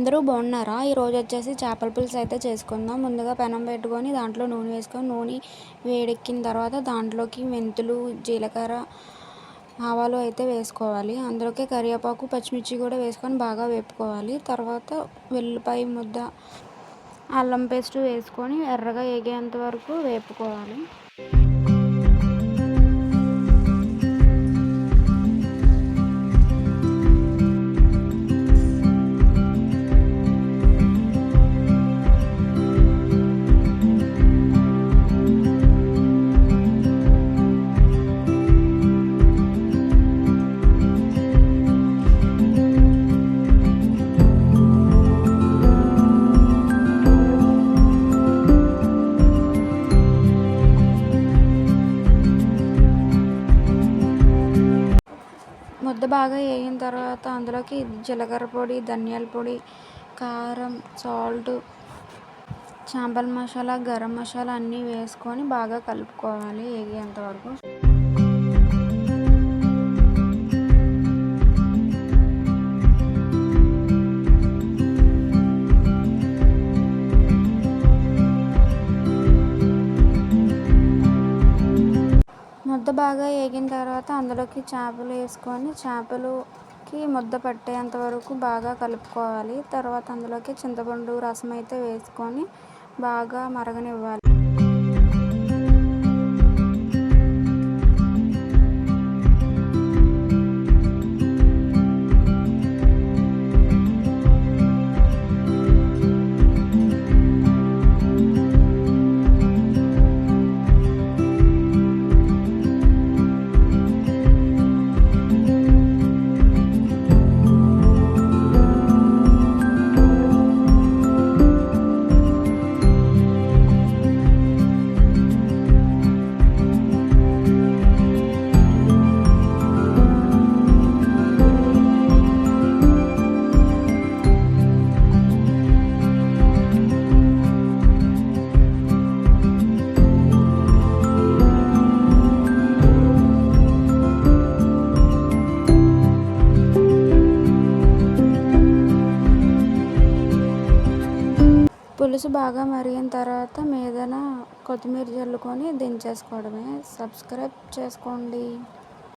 అందరూ బాగున్నారా? ఈరోజు వచ్చేసి చేపల పులుసు అయితే చేసుకుందాం. ముందుగా పెనం పెట్టుకొని దాంట్లో నూనె వేసుకొని నూనె వేడెక్కిన తర్వాత దాంట్లోకి మెంతులు, జీలకర్ర, ఆవాలు అయితే వేసుకోవాలి. అందులోకి కరివేపాకు, పచ్చిమిర్చి కూడా వేసుకొని బాగా వేపుకోవాలి. తర్వాత వెల్లిపాయ ముద్ద, అల్లం పేస్ట్ వేసుకొని ఎర్రగా వేగేంత వరకు వేపుకోవాలి. ముద్ద బాగా వేగిన తర్వాత అందులోకి జీలకర్ర పొడి, ధనియాల పొడి, కారం, సాల్ట్, చాంపల్ మసాలా, గరం మసాలా అన్నీ వేసుకొని బాగా కలుపుకోవాలి వేగేంత వరకు. ముద్ద బాగా వేగిన తర్వాత అందులోకి చేపలు వేసుకొని చేపలుకి ముద్ద పట్టేంత వరకు బాగా కలుపుకోవాలి. తర్వాత అందులోకి చింతపండు రసం అయితే వేసుకొని బాగా మరగనివ్వాలి. పులుసు బాగా మరిగిన తర్వాత మీదన కొత్తిమీర జల్లుకొని దించేసుకోవడమే. సబ్స్క్రైబ్ చేసుకోండి.